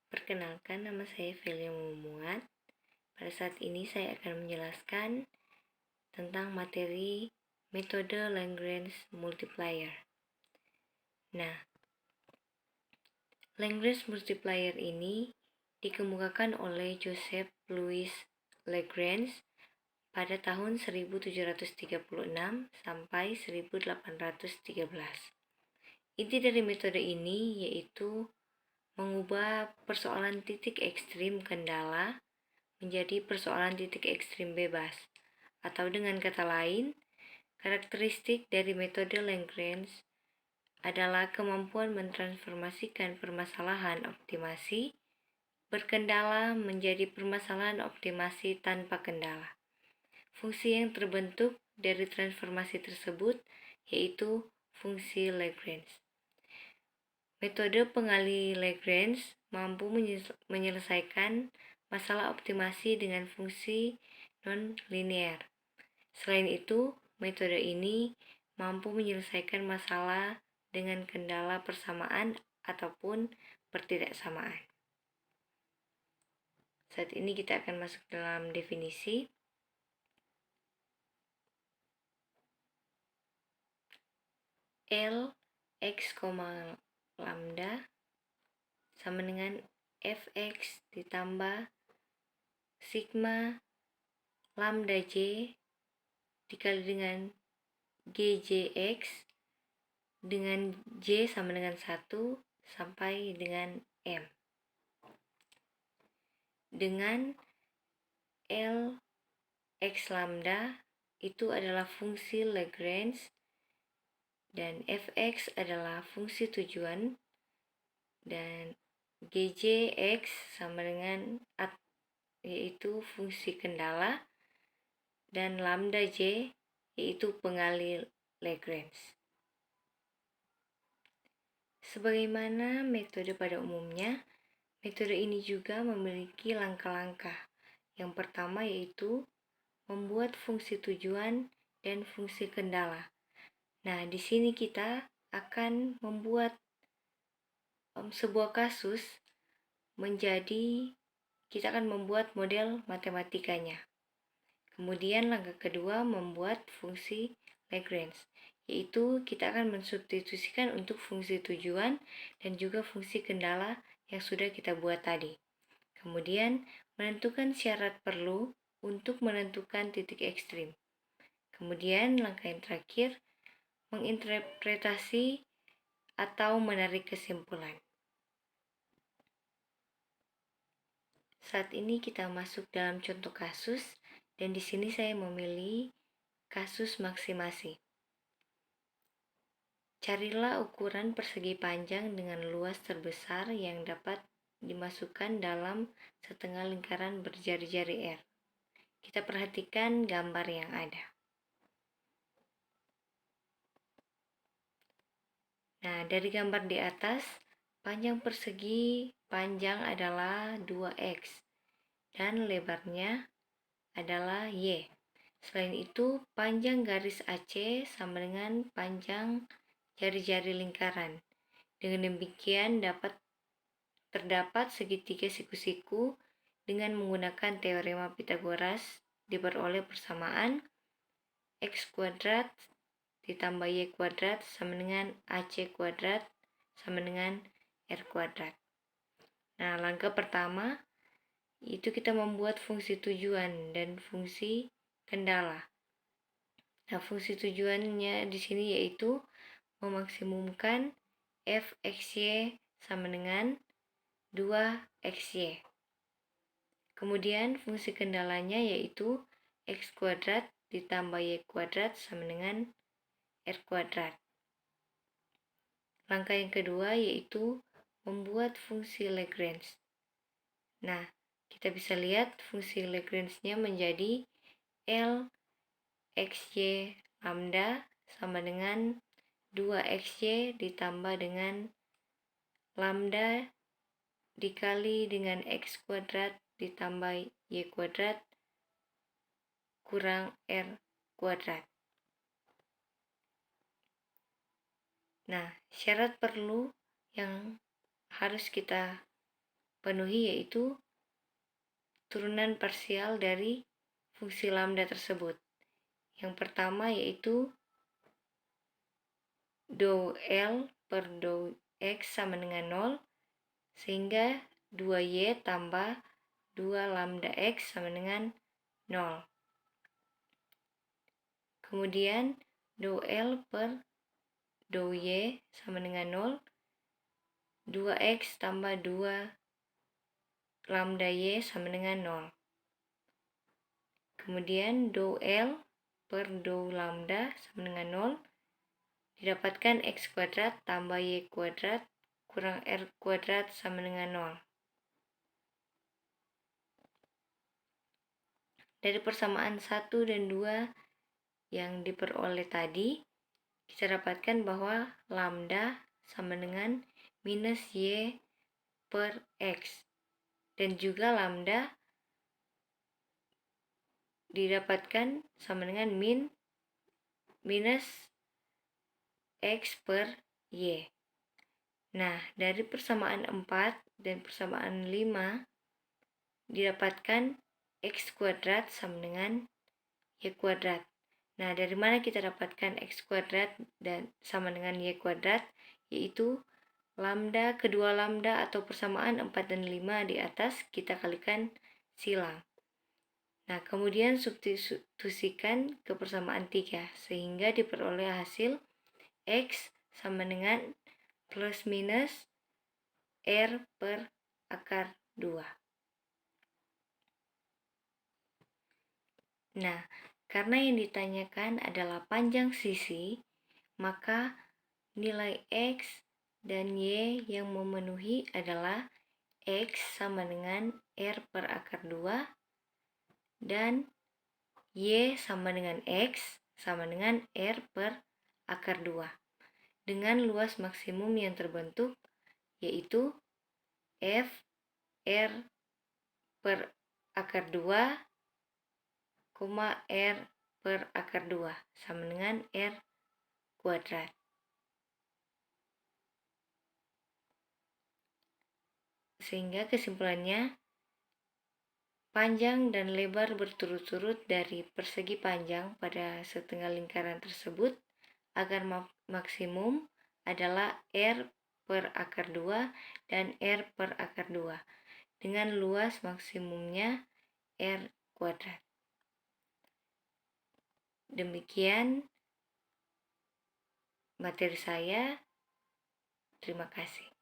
Perkenalkan, nama saya Velia Mumuat. Pada saat ini saya akan menjelaskan tentang materi metode Lagrange multiplier. Nah, Lagrange multiplier ini dikemukakan oleh Joseph Louis Lagrange pada tahun 1736 sampai 1813. Inti dari metode ini yaitu mengubah persoalan titik ekstrim kendala menjadi persoalan titik ekstrim bebas, atau dengan kata lain, karakteristik dari metode Lagrange adalah kemampuan mentransformasikan permasalahan optimasi berkendala menjadi permasalahan optimasi tanpa kendala. Fungsi yang terbentuk dari transformasi tersebut yaitu fungsi Lagrange. Metode pengali Lagrange mampu menyelesaikan masalah optimasi dengan fungsi non-linear. Selain itu, metode ini mampu menyelesaikan masalah dengan kendala persamaan ataupun pertidaksamaan. Saat ini kita akan masuk dalam definisi. L X, lambda sama dengan Fx ditambah sigma lambda J dikali dengan GJX dengan J sama dengan 1 sampai dengan M. Dengan L X lambda itu adalah fungsi Lagrange dan Fx adalah fungsi tujuan dan GJX sama dengan yaitu fungsi kendala dan lambda J yaitu pengali Lagrange. Sebagaimana metode pada umumnya, metode ini juga memiliki langkah-langkah. Yang pertama yaitu membuat fungsi tujuan dan fungsi kendala. Nah, di sini kita akan membuat sebuah kasus kita akan membuat model matematikanya. Kemudian langkah kedua membuat fungsi Lagrange, yaitu kita akan mensubstitusikan untuk fungsi tujuan dan juga fungsi kendala yang sudah kita buat tadi. Kemudian menentukan syarat perlu untuk menentukan titik ekstrim. Kemudian langkah yang terakhir menginterpretasi atau menarik kesimpulan. Saat ini kita masuk dalam contoh kasus dan di sini saya memilih kasus maksimasi. Carilah ukuran persegi panjang dengan luas terbesar yang dapat dimasukkan dalam setengah lingkaran berjari-jari R. Kita perhatikan gambar yang ada. Nah, dari gambar di atas, panjang persegi panjang adalah 2X dan lebarnya adalah Y. Selain itu, panjang garis AC sama dengan panjang jari-jari lingkaran. Dengan demikian terdapat segitiga siku-siku dengan menggunakan teorema Pythagoras diperoleh persamaan X kuadrat ditambah Y kuadrat sama dengan AC kuadrat sama dengan R kuadrat. Nah, langkah pertama itu kita membuat fungsi tujuan dan fungsi kendala. Nah, fungsi tujuannya di sini yaitu memaksimumkan Fxy sama dengan 2xy. Kemudian fungsi kendalanya yaitu X kuadrat ditambah Y kuadrat sama dengan R kuadrat. Langkah yang kedua yaitu membuat fungsi Lagrange. Nah, kita bisa lihat fungsi Lagrange-nya menjadi L Xy lambda sama dengan 2xy ditambah dengan lambda dikali dengan X kuadrat ditambah Y kuadrat kurang R kuadrat. Nah, syarat perlu yang harus kita penuhi, yaitu turunan parsial dari fungsi lambda tersebut. Yang pertama yaitu dou L per dou X sama dengan 0, sehingga 2Y tambah 2 lambda X sama dengan 0. Kemudian dou L per dou Y sama dengan 0, 2X tambah 2 lambda Y sama dengan 0. Kemudian dou L per dou lambda sama dengan 0, didapatkan X kuadrat tambah Y kuadrat kurang R kuadrat sama dengan 0. Dari persamaan 1 dan 2 yang diperoleh tadi, kita dapatkan bahwa lambda sama dengan minus Y per X. Dan juga lambda didapatkan sama dengan minus X per Y. Nah, dari persamaan 4 dan persamaan 5 didapatkan X kuadrat sama dengan Y kuadrat. Nah, dari mana kita dapatkan X kuadrat dan sama dengan Y kuadrat? Yaitu lambda, kedua lambda atau persamaan 4 dan 5 di atas kita kalikan silang. Nah, kemudian substitusikan ke persamaan 3 sehingga diperoleh hasil X sama dengan plus minus R per akar 2. Nah, karena yang ditanyakan adalah panjang sisi, maka nilai X dan Y yang memenuhi adalah X sama dengan R per akar 2 dan Y sama dengan X sama dengan R per akar 2 dengan luas maksimum yang terbentuk yaitu F R per akar 2, R per akar 2 sama dengan R kuadrat. Sehingga kesimpulannya, panjang dan lebar berturut-turut dari persegi panjang pada setengah lingkaran tersebut agar maksimum adalah R per akar 2 dan R per akar 2 dengan luas maksimumnya R kuadrat. Demikian materi saya. Terima kasih.